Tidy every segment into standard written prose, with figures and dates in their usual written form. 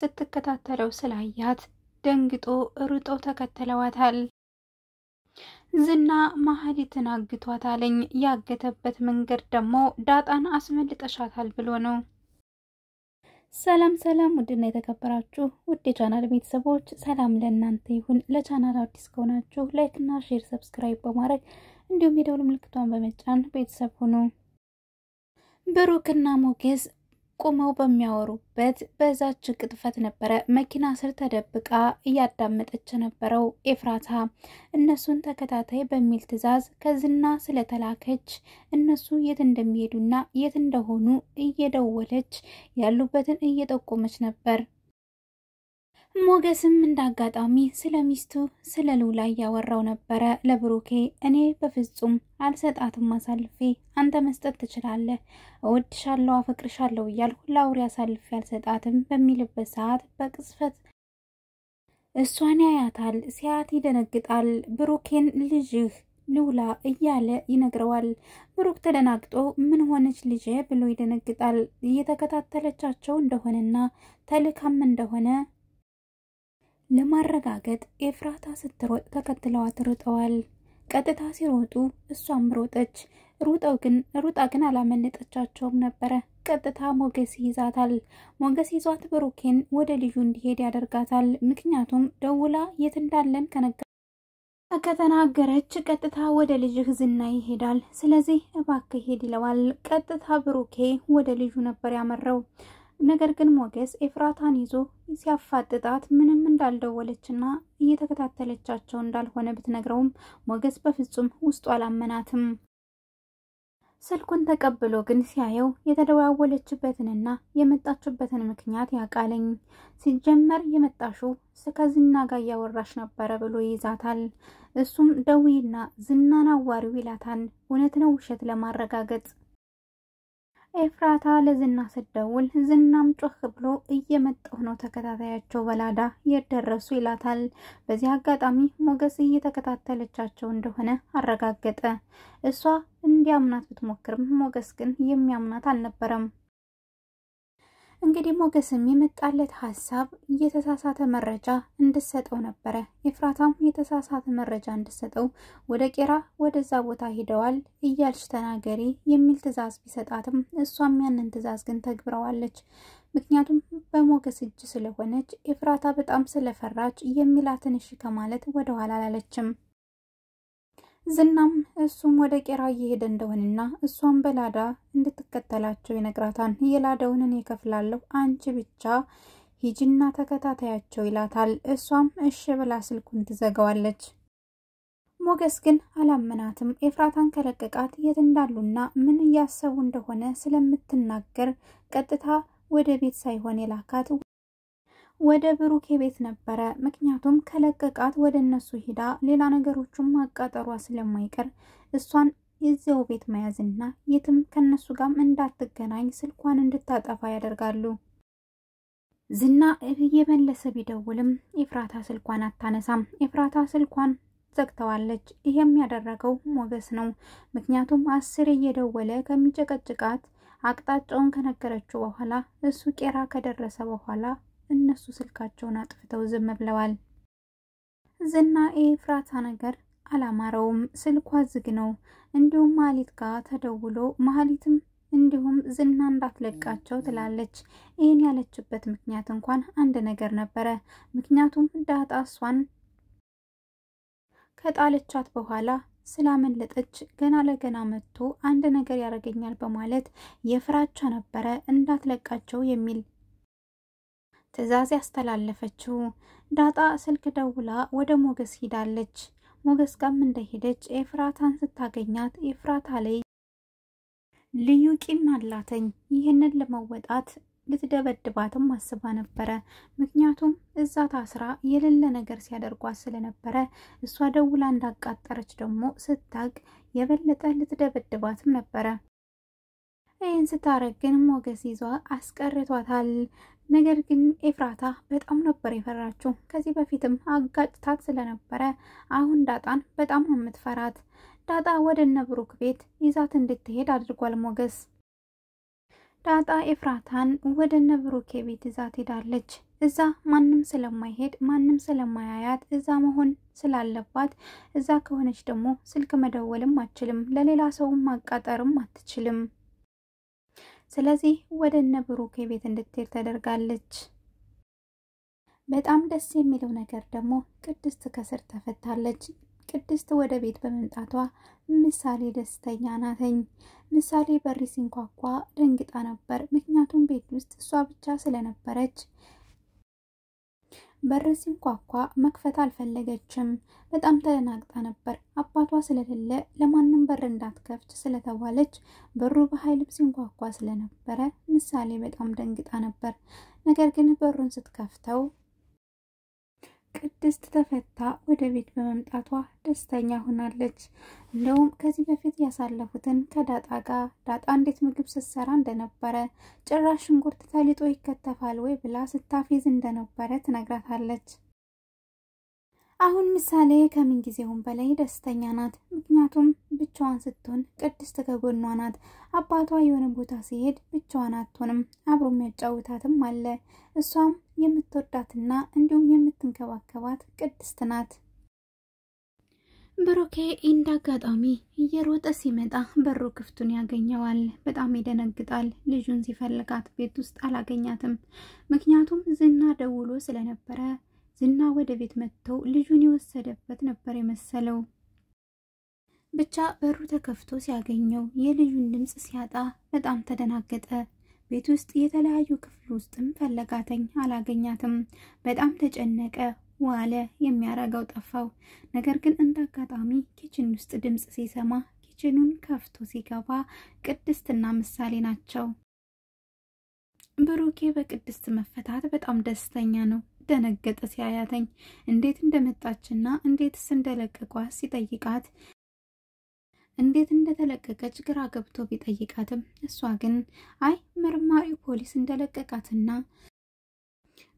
ስትከታተለው ስላያት ደንግጦ ሩጦ ተከተለዋታል። ዝና ማህሌትን አግቷታለኝ። ያገተበት መንገድ ደግሞ ዳጣን አስመልጠሻታል ብሎ ነው። ሰላም ሰላም፣ ውድና የተከበራችሁ ውድ የቻናል ቤተሰቦች ሰላም ለእናንተ ይሁን። ለቻናል አዲስ ከሆናችሁ ላይክ እና ሼር፣ ሰብስክራይብ በማድረግ እንዲሁም የደወል ምልክቷን በመጫን ቤተሰብ ሁኑ። ብሩክና ሞገስ ቆመው በሚያወሩበት በዛች ቅጥፈት ነበረ መኪና ስር ተደብቃ እያዳመጠች ነበረው ኤፍራታ። እነሱን ተከታታይ በሚል ትዕዛዝ ከዝና ስለተላከች እነሱ የት እንደሚሄዱና የት እንደሆኑ እየደወለች ያሉበትን እየጠቆመች ነበር። ሞገስም እንዳጋጣሚ ስለሚስቱ ስለ ሉላ ያወራው ነበረ ለብሩኬ። እኔ በፍጹም አልሰጣትም አሳልፌ፣ አንተ መስጠት ትችላለህ፣ እወድሻለሁ፣ አፈቅርሻለሁ እያልኩ ላውሪ አሳልፌ አልሰጣትም በሚልበት ሰዓት በቅጽበት እሷን ያያታል። ሲያት ይደነግጣል። ብሩኬን ልጅህ ሉላ እያለ ይነግረዋል። ብሩክ ተደናግጦ ምን ሆነች ልጄ ብሎ ይደነግጣል። እየተከታተለቻቸው እንደሆነና ተልካም እንደሆነ ለማረጋገጥ ኤፍራታ ስትሮጥ ተከትለዋት ሩጠዋል። ቀጥታ ሲሮጡ እሷም ሮጠች። ሩጣ ግን አላመለጠቻቸውም ነበረ። ቀጥታ ሞገስ ይዛታል። ሞገስ ይዟት ብሩኬን ወደ ልጁ እንዲሄድ ያደርጋታል። ምክንያቱም ደውላ የት እንዳለን ከተናገረች ቀጥታ ወደ ልጅህ ዝና ይሄዳል። ስለዚህ እባክህ ሄድ ይለዋል። ቀጥታ ብሩኬ ወደ ልጁ ነበር ያመራው። ነገር ግን ሞገስ ኤፍራታን ይዞ ሲያፋጥጣት ምንም እንዳልደወለችና እየተከታተለቻቸው እንዳልሆነ ብትነግረውም ሞገስ በፍጹም ውስጡ አላመናትም። ስልኩን ተቀብሎ ግን ሲያየው የተደዋወለችበትንና የመጣችበትን ምክንያት ያቃለኝ። ሲጀመር የመጣሽው ከዝና ጋር እያወራሽ ነበረ ብሎ ይዛታል። እሱም ደዊና ዝናን አዋሪው ይላታል። እውነት ነው ውሸት ለማረጋገጥ ኤፍራታ ለዝና ስትደውል ዝናም ጮህ ብሎ እየመጣሁ ነው ተከታታያቸው በላዳ የደረሱ ይላታል። በዚህ አጋጣሚ ሞገስ እየተከታተለቻቸው እንደሆነ አረጋገጠ። እሷ እንዲያምናት ብትሞክርም ሞገስ ግን የሚያምናት አልነበረም። እንግዲህ ሞገስም የመጣለት ሐሳብ የተሳሳተ መረጃ እንድሰጠው ነበረ። ኤፍራታም የተሳሳተ መረጃ እንድሰጠው ወደ ቄራ ወደዛ ቦታ ሄደዋል እያልሽ ተናገሪ የሚል ትዕዛዝ ቢሰጣትም እሷም ያንን ትዕዛዝ ግን ተግብረዋለች። ምክንያቱም በሞገስ እጅ ስለሆነች ኤፍራታ በጣም ስለፈራች የሚላትን እሺ ከማለት ወደ ኋላ አላለችም። ዝናም እሱም ወደ ቄራ እየሄደ እንደሆነና እሷም በላዳ እንድትከተላቸው ይነግራታል። የላዳውን እኔ እከፍላለሁ፣ አንቺ ብቻ ሂጂና ተከታታያቸው ይላታል። እሷም እሺ ብላ ስልኩን ትዘጋዋለች። ሞገስ ግን አላመናትም። ኤፍራታን ከለቀቃት የት እንዳሉና ምን እያሰቡ እንደሆነ ስለምትናገር ቀጥታ ወደ ቤት ሳይሆን የላካት ወደ ብሩኬ ቤት ነበረ። ምክንያቱም ከለቀቃት ወደ እነሱ ሂዳ ሌላ ነገሮችን ማቃጠሯ ስለማይቀር እሷን የዚያው ቤት መያዝና የትም ከነሱ ጋር እንዳትገናኝ ስልኳን እንድታጠፋ ያደርጋሉ። ዝና እየመለሰ ቢደውልም ኤፍራታ ስልኳን አታነሳም። ኤፍራታ ስልኳን ዘግተዋለች። ይሄም ያደረገው ሞገስ ነው። ምክንያቱም 10 እየደወለ ከሚጨቀጭቃት አቅጣጫውን ከነገረችው በኋላ እሱ ቄራ ከደረሰ በኋላ እነሱ ስልካቸውን አጥፍተው ዝም ብለዋል። ዝና ኤፍራታ ነገር አላማረውም። ስልኳ ዝግ ነው። እንዲሁም ማህሌት ጋር ተደውሎ ማህሌትም እንዲሁም ዝና እንዳትለቃቸው ትላለች። ይህን ያለችበት ምክንያት እንኳን አንድ ነገር ነበረ። ምክንያቱም ዳጣ እሷን ከጣለቻት በኋላ ስላመለጠች ገና ለገና መጥቶ አንድ ነገር ያደርገኛል በማለት የፍራቻ ነበረ እንዳትለቃቸው የሚል ትዕዛዝ ያስተላለፈችው። ዳጣ ስልክ ደውላ ወደ ሞገስ ሂዳለች። ሞገስ ጋም እንደሄደች ኤፍራታን ስታገኛት ኤፍራታ ላይ ልዩ ቂም አላተኝ። ይህንን ለመወጣት ልትደበድባትም አስባ ነበረ። ምክንያቱም እዛ ታስራ የሌለ ነገር ሲያደርጓት ስለነበረ እሷ ደውላ እንዳቃጠረች ደግሞ ስታቅ የበለጠ ልትደበድባትም ነበረ። ይህን ስታረግ ግን ሞገስ ይዟ አስቀርቷታል። ነገር ግን ኤፍራታ በጣም ነበር የፈራችው። ከዚህ በፊትም አጋጭታት ስለነበረ አሁን ዳጣን በጣም ነው የምትፈራት። ዳጣ ወደ እነ ብሩክ ቤት ይዛት እንድትሄድ አድርጓል ሞገስ። ዳጣ ኤፍራታን ወደ እነ ብሩክ ቤት ይዛት ሄዳለች። እዛ ማንም ስለማይሄድ ማንም ስለማያያት እዛ መሆን ስላለባት እዛ ከሆነች ደግሞ ስልክ መደወልም አትችልም፣ ለሌላ ሰው ማቃጠርም አትችልም። ስለዚህ ወደ እነ ብሩኬ ቤት እንድትሄድ ተደርጋለች። በጣም ደስ የሚለው ነገር ደግሞ ቅድስት ከስር ተፈታለች። ቅድስት ወደ ቤት በመምጣቷ ምሳሌ ደስተኛ ናተኝ። ምሳሌ በር ሲንኳኳ ደንግጣ ነበር። ምክንያቱም ቤት ውስጥ እሷ ብቻ ስለነበረች በር ሲንኳኳ መክፈት አልፈለገችም። በጣም ተደናግጣ ነበር። አባቷ ስለሌለ ለማንም በር እንዳትከፍት ስለተባለች በሩ በኃይል ሲንኳኳ ስለነበረ ምሳሌ በጣም ደንግጣ ነበር። ነገር ግን በሩን ስትከፍተው ቅድስት ተፈታ ወደ ቤት በመምጣቷ ደስተኛ ሆናለች። እንደውም ከዚህ በፊት ያሳለፉትን ከዳጣ ጋር ዳጣ እንዴት ምግብ ስትሰራ እንደነበረ ጭራሽ ሽንኩርት ተልጦ ይከተፋል ወይ ብላ ስታፌዝ እንደነበረ ትነግራታለች። አሁን ምሳሌ ከምን ጊዜውም በላይ ደስተኛ ናት። ምክንያቱም ብቻዋን ስትሆን ቅድስት ከጎኗ ናት። አባቷ የሆነ ቦታ ሲሄድ ብቻዋን አትሆንም፣ አብሮ የሚያጫውታትም አለ። እሷም የምትወዳትና እንዲሁም የምትንከባከባት ቅድስት ናት። ብሩኬ እንዳጋጣሚ እየሮጠ ሲመጣ በሩ ክፍቱን ያገኘዋል። በጣም ይደነግጣል። ልጁን ሲፈልጋት ቤት ውስጥ አላገኛትም። ምክንያቱም ዝና ደውሎ ስለነበረ ዝና ወደ ቤት መጥቶ ልጁን የወሰደበት ነበር የመሰለው። ብቻ በሩ ተከፍቶ ሲያገኘው የልጁን ድምጽ ሲያጣ በጣም ተደናገጠ። ቤት ውስጥ የተለያዩ ክፍል ውስጥም ፈለጋተኝ አላገኛትም። በጣም ተጨነቀ፣ ዋለ። የሚያረጋው ጠፋው። ነገር ግን እንዳጋጣሚ ኪችን ውስጥ ድምጽ ሲሰማ ኪችኑን ከፍቶ ሲገባ ቅድስትና ምሳሌ ናቸው። ብሩኬ በቅድስት መፈታት በጣም ደስተኛ ነው። ደነገጠ ሲያያተኝ። እንዴት እንደመጣችና እንዴትስ እንደለቀቋት ሲጠይቃት እንዴት እንደተለቀቀች ግራ ገብቶ ቢጠይቃትም እሷ ግን አይ መርማሪ ፖሊስ እንደለቀቃትና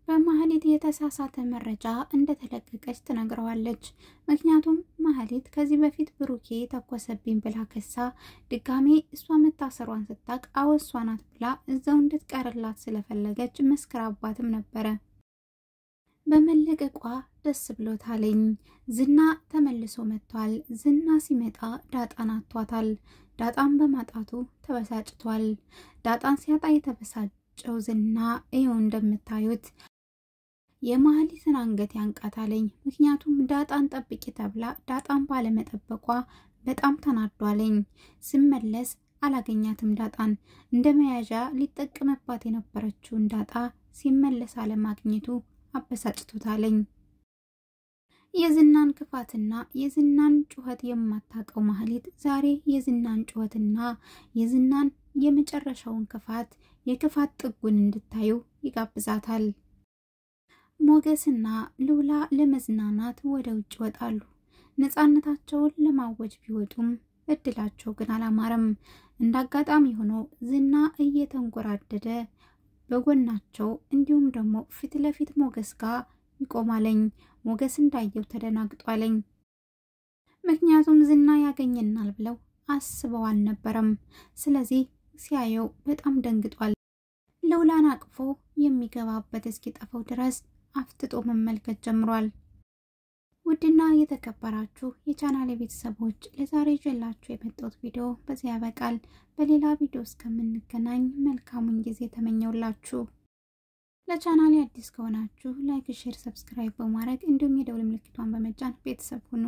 በማህሌት የተሳሳተ መረጃ እንደተለቀቀች ትነግረዋለች። ምክንያቱም ማህሌት ከዚህ በፊት ብሩኬ ተኮሰብኝ ብላ ከሳ ድጋሜ እሷ መታሰሯን ስታቅ አወሷ ናት ብላ እዛው እንድትቀርላት ስለፈለገች መስክራባትም ነበረ። በመለቀቋ ደስ ብሎታለኝ። ዝና ተመልሶ መጥቷል። ዝና ሲመጣ ዳጣን አጥቷታል። ዳጣን በማጣቱ ተበሳጭቷል። ዳጣን ሲያጣ የተበሳጨው ዝና ይኸው እንደምታዩት የማህሌትን አንገት ያንቃታለኝ። ምክንያቱም ዳጣን ጠብቂ ተብላ ዳጣን ባለመጠበቋ በጣም ተናዷለኝ። ሲመለስ አላገኛትም። ዳጣን እንደመያዣ ሊጠቀምባት የነበረችውን ዳጣ ሲመለስ አለማግኘቱ አበሳጭቶታለኝ። የዝናን ክፋትና የዝናን ጩኸት የማታቀው ማህሌት ዛሬ የዝናን ጩኸትና የዝናን የመጨረሻውን ክፋት የክፋት ጥጉን እንድታዩ ይጋብዛታል። ሞገስና ሉላ ለመዝናናት ወደ ውጭ ወጣሉ። ነፃነታቸውን ለማወጅ ቢወጡም እድላቸው ግን አላማረም። እንዳጋጣሚ ሆኖ ዝና እየተንጎራደደ በጎናቸው እንዲሁም ደግሞ ፊት ለፊት ሞገስ ጋር ይቆማለኝ። ሞገስ እንዳየው ተደናግጧለኝ። ምክንያቱም ዝና ያገኘናል ብለው አስበው አልነበረም። ስለዚህ ሲያየው በጣም ደንግጧል። ሉላን አቅፎ የሚገባበት እስኪጠፋው ድረስ አፍጥጦ መመልከት ጀምሯል። ውድና የተከበራችሁ የቻናሌ ቤተሰቦች ለዛሬ ይዤላችሁ የመጣሁት ቪዲዮ በዚህ ያበቃል። በሌላ ቪዲዮ እስከምንገናኝ መልካሙን ጊዜ ተመኘውላችሁ። ለቻናሌ አዲስ ከሆናችሁ ላይክ፣ ሼር፣ ሰብስክራይብ በማድረግ እንዲሁም የደወል ምልክቷን በመጫን ቤተሰብ ሁኑ።